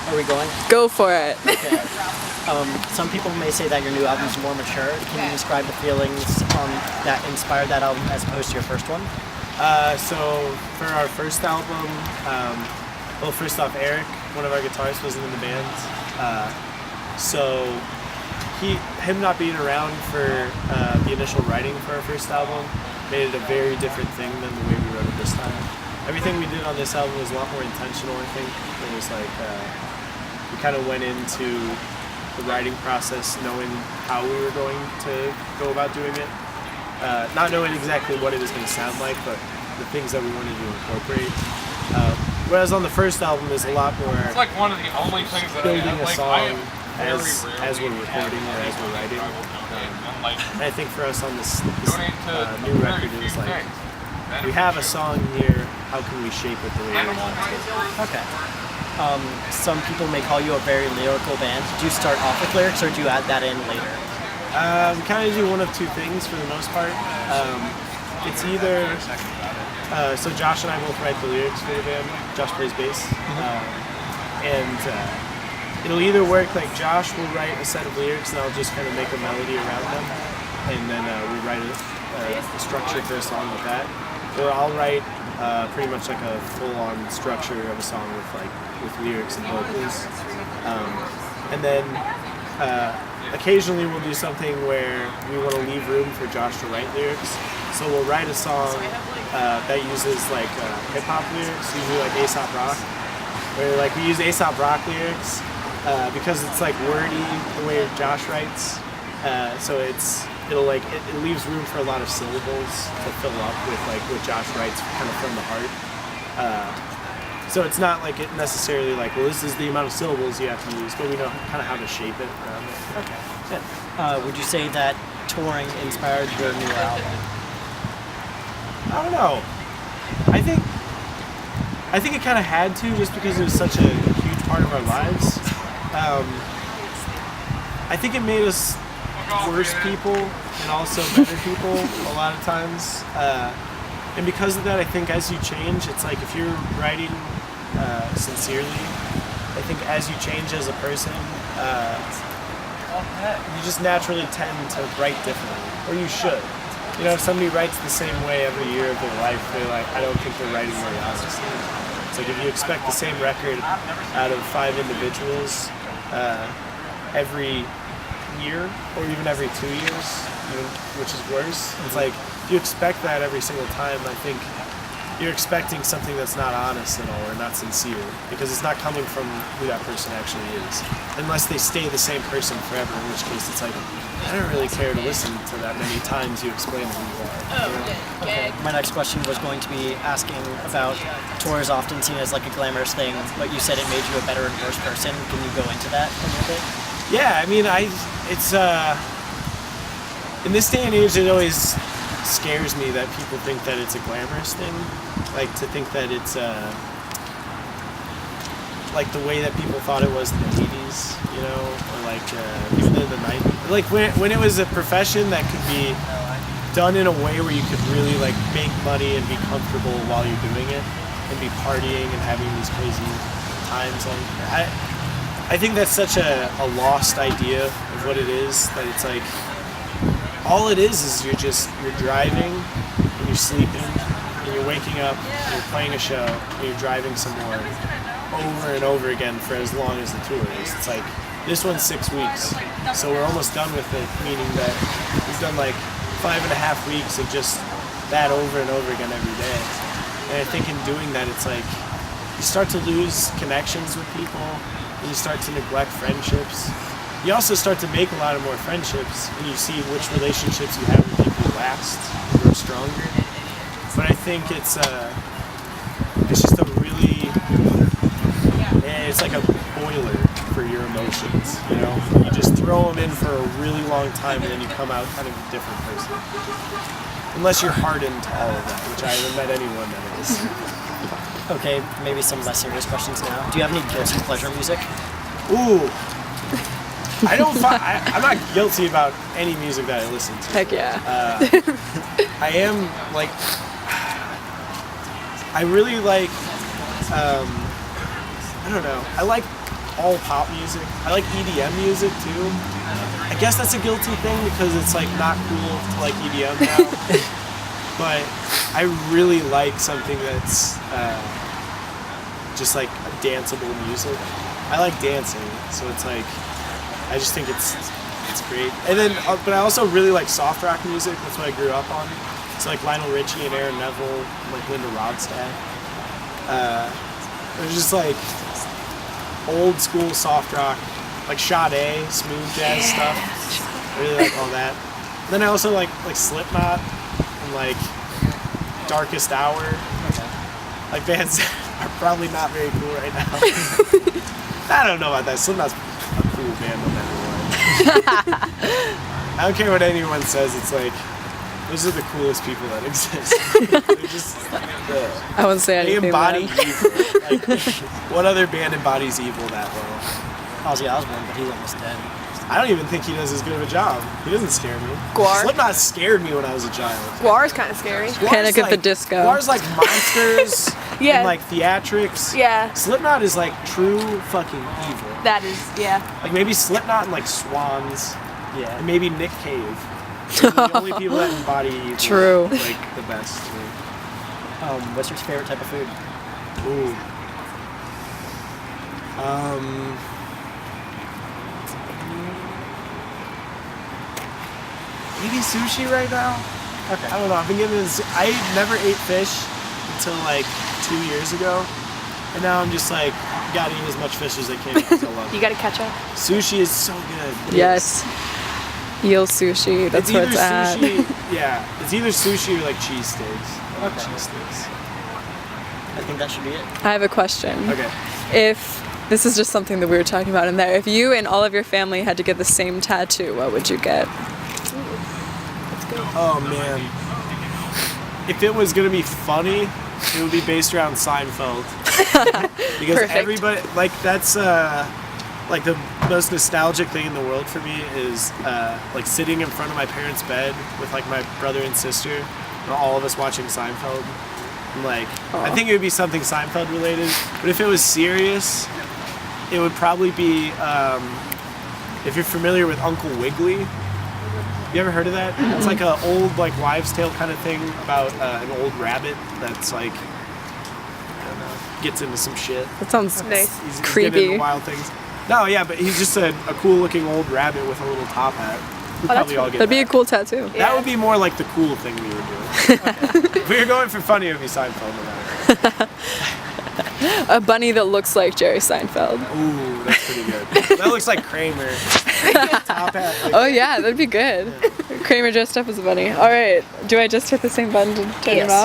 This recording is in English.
Are we going? Go for it. Okay. Some people may say that your new album is more mature. Can you describe the feelings that inspired that album as opposed to your first one? So for our first album, well, first off, Eric, one of our guitarists, wasn't in the band. So him not being around for the initial writing for our first album made it a very different thing than the way we wrote it this time. Everything we did on this album was a lot more intentional, I think. It was like, we kind of went into the writing process knowing how we were going to go about doing it. Not knowing exactly what it was going to sound like, but the things that we wanted to incorporate. Whereas on the first album is a lot more it's like one of the only things that building I, like, a song as we're recording or as we're writing. And I think for us on this new record it was like, we have a song here, how can we shape it the way we want to? Okay. Some people may call you a very lyrical band. Do you start off with lyrics or do you add that in later? We kind of do one of two things for the most part. It's either, so Josh and I both write the lyrics for the band. Josh plays bass. And it'll either work like Josh will write a set of lyrics and I'll just kind of make a melody around them. And then we write a structure for a song with that. Or I'll write pretty much like a full-on structure of a song with lyrics and vocals. And then occasionally we'll do something where we want to leave room for Josh to write lyrics. So we'll write a song that uses like hip-hop lyrics, usually like A$AP Rock. Where like we use A$AP Rock lyrics because it's like wordy the way Josh writes. So it leaves room for a lot of syllables to fill up with like what Josh writes kind of from the heart. So it's not like it necessarily like, well, this is the amount of syllables you have to use, but we know kind of how to shape it around it. Okay, good. Would you say that touring inspired your new album? I don't know. I think it kind of had to, just because it was such a huge part of our lives. I think it made us worse people and also better people a lot of times. And because of that, I think as you change, it's like if you're writing sincerely, I think as you change as a person, you just naturally tend to write differently, or you should. You know, if somebody writes the same way every year of their life, they're like, I don't think they're writing very honestly. It's like if you expect the same record out of 5 individuals every year, or even every 2 years, which is worse. It's like, if you expect that every single time, I think you're expecting something that's not honest at all, or not sincere, because it's not coming from who that person actually is. Unless they stay the same person forever, in which case it's like, I don't really care to listen to that many times you explain who you are. Okay. My next question was going to be asking about tours often seen as like a glamorous thing, but you said it made you a better and worse person. Can you go into that a little bit? Yeah, I mean, it's in this day and age, it always scares me that people think that it's a glamorous thing, like to think that it's like the way that people thought it was in the 80s, you know, or like even in the 90s, like when it was a profession that could be done in a way where you could really like make money and be comfortable while you're doing it, and be partying and having these crazy times. Like I think that's such a lost idea of what it is, that it's like, all it is you're driving, and you're sleeping, and you're waking up, and you're playing a show, and you're driving some more, over and over again for as long as the tour is. It's like, this one's 6 weeks, so we're almost done with it, meaning that we've done like 5.5 weeks of just that over and over again every day. And I think in doing that, it's like, you start to lose connections with people, you start to neglect friendships. You also start to make a lot of more friendships, and you see which relationships you have with people last and grow stronger. But I think it's just a really, it's like a boiler for your emotions, you know? You just throw them in for a really long time, and then you come out kind of a different person. Unless you're hardened to all of that, which I haven't met anyone that is. Okay, maybe some less serious questions now. Do you have any guilty pleasure music? Ooh. I'm not guilty about any music that I listen to. Heck yeah. I am like, I really like, I don't know, I like all pop music. I like EDM music too. I guess that's a guilty thing because it's like not cool to like EDM now. But I really like something that's just like danceable music. I like dancing, so it's like, I just think it's great. And then, but I also really like soft rock music. That's what I grew up on. It's like Lionel Richie and Aaron Neville, and like Linda Ronstadt. There's just like old school soft rock, like Sade, smooth jazz stuff. I really like all that. And then I also like Slipknot and like Darkest Hour. Like bands are probably not very cool right now. I don't know about that. Slipknot's a cool band no matter what. I don't care what anyone says. It's like those are the coolest people that exist. They're just I wouldn't say they anything. embody Then. evil. Like, what other band embodies evil that well? Ozzy Osbourne, but he's almost dead. I don't even think he does as good of a job. He doesn't scare me. Guar? Slipknot scared me when I was a child. Guar's kind of scary. Guar's Panic at the Disco. Guar's like Monsters Yeah. and like Theatrics. Yeah, Slipknot is like true fucking evil. that is, yeah. Like maybe Slipknot and like Swans, Yeah. and maybe Nick Cave. They're the only people that embody evil. True. Like the best. To me. What's your favorite type of food? Ooh. Maybe sushi right now. Okay. I don't know. I've been getting this. I never ate fish until like 2 years ago, and now I'm just like gotta eat as much fish as I can because I love You it. gotta catch up. Sushi is so good. Yes. Eel sushi. That's It's where either it's at. sushi. Yeah, it's either sushi or like cheesesteaks. I like Okay. cheesesteaks. I think that should be it. I have a question. Okay. If this is just something that we were talking about in there, if you and all of your family had to get the same tattoo, what would you get? Oh man. If it was gonna be funny, it would be based around Seinfeld. Because Perfect. everybody, like that's like the most nostalgic thing in the world for me is like sitting in front of my parents' bed with like my brother and sister and all of us watching Seinfeld. And, like I think it would be something Seinfeld related. But if it was serious, it would probably be if you're familiar with Uncle Wiggily. You ever heard of that? It's like an old like wives' tale kind of thing about an old rabbit that's like I don't know, gets into some shit. That sounds Nice. He's getting creepy. into wild things. No, yeah, but he's just a cool looking old rabbit with a little top hat. We'd probably all get That'd be that. a cool tattoo. That would be more like the cool thing we would do. If we were going for funny, it would be Seinfeld no matter. A bunny that looks like Jerry Seinfeld. Ooh, that's pretty good. That looks like Kramer. Top hat. Like, Oh yeah, that'd be good. Kramer dressed up as a bunny. All right, do I just hit the same button to turn it Yes. off?